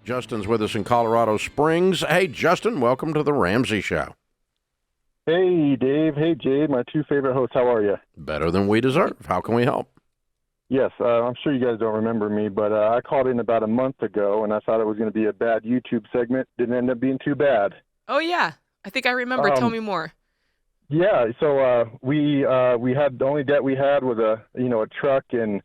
Justin's with us in Colorado Springs. Hey, Justin, welcome to the Ramsey Show. Hey, Dave. Hey, Jade, my two favorite hosts. How are you? Better than we deserve. How can we help? Yes, I'm sure you guys don't remember me, but I called in about a month ago, and I thought it was going to be a bad YouTube segment. Didn't end up being too bad. Oh, yeah. I think I remember. Tell me more. Yeah, so we had the only debt we had was a truck, and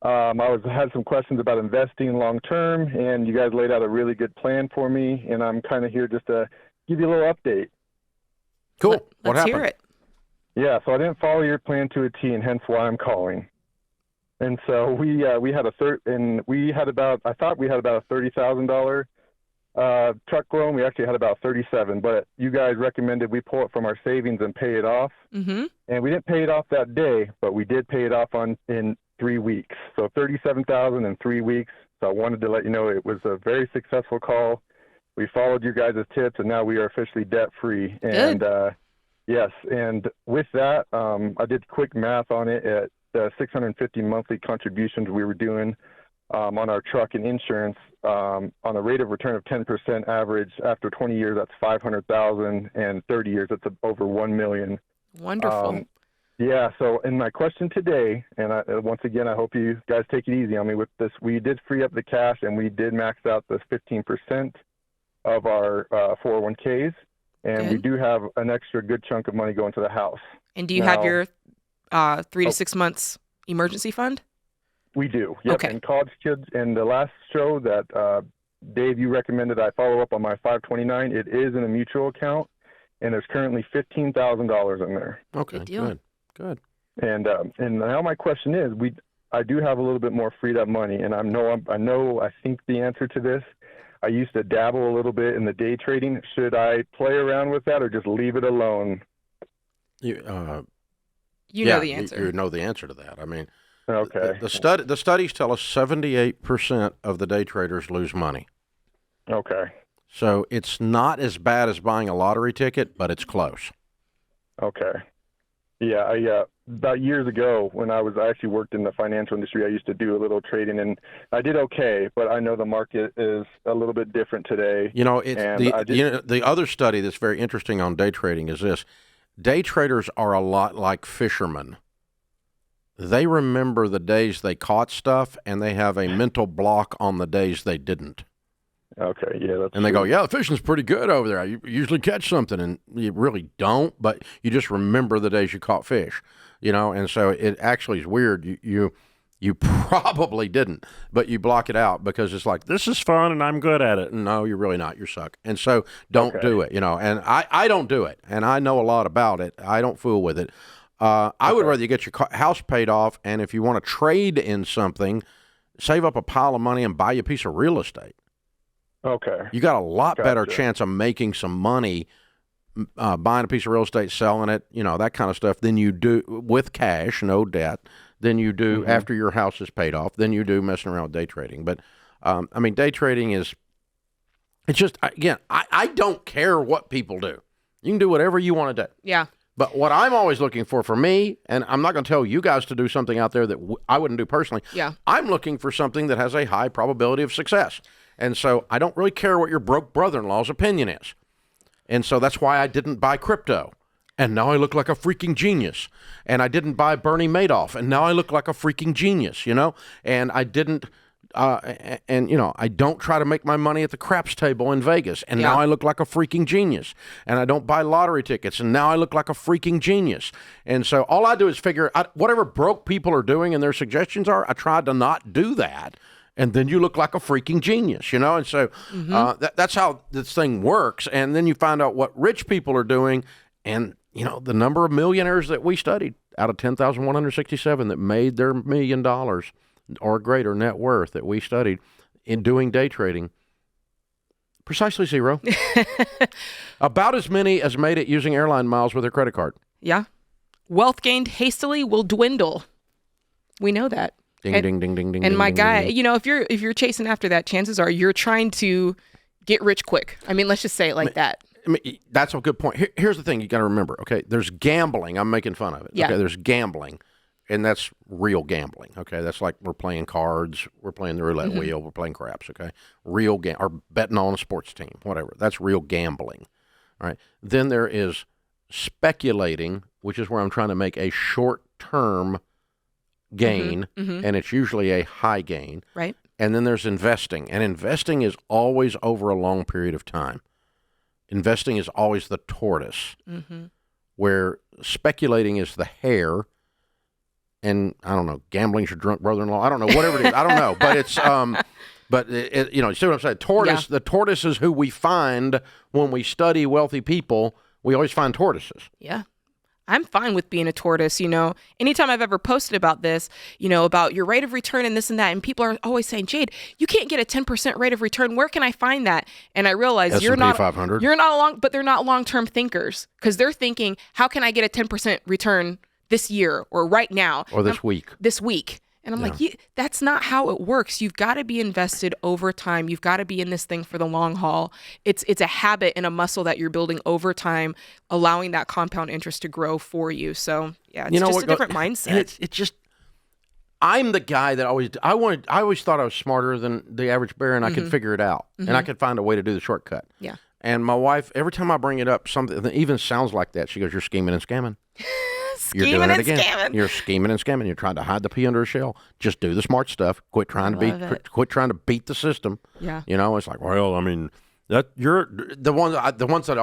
had some questions about investing long term, and you guys laid out a really good plan for me, and I'm kind of here just to give you a little update. Cool. What Let's happened? hear it. Yeah, so I didn't follow your plan to a T, and hence why I'm calling. And so we had I thought we had about a $30,000 truck loan. We actually had about 37, but you guys recommended we pull it from our savings and pay it off. Mm-hmm. And we didn't pay it off that day, but we did pay it off in 3 weeks. So $37,000 in 3 weeks. So I wanted to let you know it was a very successful call. We followed you guys' tips, and now we are officially debt-free. And yes, and with that, I did quick math on it at the 650 monthly contributions we were doing on our truck and insurance on a rate of return of 10% average. After 20 years, that's 500,000, and 30 years, that's over 1 million. Wonderful. Yeah. So, in my question today, and once again, I hope you guys take it easy on me with this. We did free up the cash, and we did max out the 15% of our 401ks, and we do have an extra good chunk of money going to the house. And do you have your 3 to 6 months emergency fund? We do. Yep. Okay. And college kids. And the last show that Dave, you recommended I follow up on my 529. It is in a mutual account, and there's currently $15,000 in there. Okay. Good deal. Good. And now my question is, I do have a little bit more freed up money, and I think the answer to this. I used to dabble a little bit in the day trading. Should I play around with that or just leave it alone? You know the answer. You know the answer to that. I mean, okay. The studies tell us 78% of the day traders lose money. Okay. So it's not as bad as buying a lottery ticket, but it's close. Okay. Yeah, about years ago when I actually worked in the financial industry, I used to do a little trading, and I did okay, but I know the market is a little bit different today. You know, the other study that's very interesting on day trading is this. Day traders are a lot like fishermen. They remember the days they caught stuff, and they have a mental block on the days they didn't. Okay, yeah. That's and they go, yeah, the fishing's pretty good over there. You usually catch something, and you really don't, but you just remember the days you caught fish, and so it actually is weird. You probably didn't, but you block it out because it's like, this is fun, and I'm good at it. And no, you're really not. You suck. And so don't do it, and I don't do it, and I know a lot about it. I don't fool with it. I would rather you get your house paid off, and if you want to trade in something, save up a pile of money and buy you a piece of real estate. Okay. You got a lot better chance of making some money buying a piece of real estate, selling it, that kind of stuff, than you do with cash, no debt, than you do after your house is paid off, than you do messing around with day trading. But, day trading it's just, again, I don't care what people do. You can do whatever you want to do. Yeah. But what I'm always looking for me, and I'm not going to tell you guys to do something out there that I wouldn't do personally. Yeah. I'm looking for something that has a high probability of success. And so I don't really care what your broke brother-in-law's opinion is. And so that's why I didn't buy crypto. And now I look like a freaking genius. And I didn't buy Bernie Madoff. And now I look like a freaking genius, And I didn't, I don't try to make my money at the craps table in Vegas. And now I look like a freaking genius. And I don't buy lottery tickets. And now I look like a freaking genius. And so all I do is figure out whatever broke people are doing and their suggestions are, I tried to not do that. And then you look like a freaking genius, And so that's how this thing works. And then you find out what rich people are doing. And, the number of millionaires that we studied out of 10,167 that made their $1 million or greater net worth that we studied in doing day trading, precisely zero. About as many as made it using airline miles with their credit card. Yeah. Wealth gained hastily will dwindle. We know that. Ding, ding, ding, ding, ding. And my ding, guy, ding. if you're chasing after that, chances are you're trying to get rich quick. I mean, let's just say it like that. That's a good point. Here's the thing you got to remember. Okay, there's gambling. I'm making fun of it. Yeah. Okay, there's gambling, and that's real gambling. Okay, that's like we're playing cards, we're playing the roulette wheel, we're playing craps. Okay, or betting on a sports team, whatever. That's real gambling. All right. Then there is speculating, which is where I'm trying to make a short-term gain, and it's usually a high gain. Right. And then there's investing, and investing is always over a long period of time. Investing is always the tortoise, where speculating is the hare, and I don't know, gambling's your drunk brother-in-law. I don't know, whatever it is. I don't know, but it's you see what I'm saying? Tortoise. Yeah. The tortoise is who we find when we study wealthy people. We always find tortoises. Yeah. I'm fine with being a tortoise, Anytime I've ever posted about this, about your rate of return and this and that, and people are always saying, Jade, you can't get a 10% rate of return. Where can I find that? And I realize S&P you're not 500. But they're not long-term thinkers, because they're thinking, how can I get a 10% return this year or right now? Or this week. And I'm like, that's not how it works. You've got to be invested over time. You've got to be in this thing for the long haul. It's a habit and a muscle that you're building over time, allowing that compound interest to grow for you. So yeah, it's just a different mindset. It's just, I'm the guy that I always thought I was smarter than the average bear, and I could figure it out, and I could find a way to do the shortcut. Yeah. And my wife, every time I bring it up, something that even sounds like that, she goes, "You're scheming and scamming." You're doing it again. Scamming. You're scheming and scamming. You're trying to hide the pea under a shell. Just do the smart stuff. Quit trying to beat the system. Yeah. It's like, well, I mean, that you're the ones that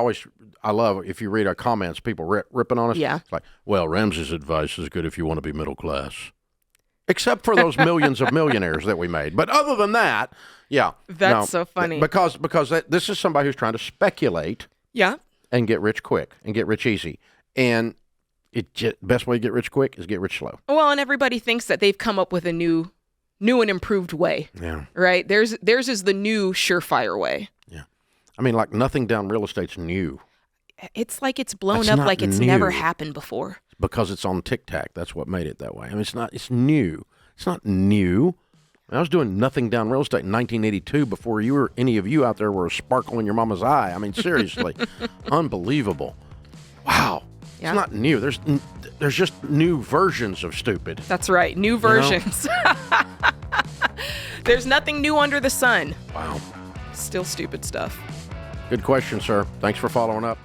I love. If you read our comments, people ripping on us. Yeah. It's like, well, Ramsey's advice is good if you want to be middle class, except for those millions of millionaires that we made. But other than that, yeah, that's so funny because this is somebody who's trying to speculate. Yeah. And get rich quick and get rich easy. And best way to get rich quick is get rich slow. Well, and everybody thinks that they've come up with a new and improved way. Yeah. Right? Theirs is the new surefire way. Yeah. I mean, like nothing down real estate's new. It's like it's blown up like it's never happened before. Because it's on TikTok. That's what made it that way. I mean, it's new. It's not new. I was doing nothing down real estate in 1982 before any of you out there were a sparkle in your mama's eye. I mean, seriously. Unbelievable. Wow. Yeah. It's not new. There's just new versions of stupid. That's right. New versions. There's nothing new under the sun. Wow. Still stupid stuff. Good question, sir. Thanks for following up.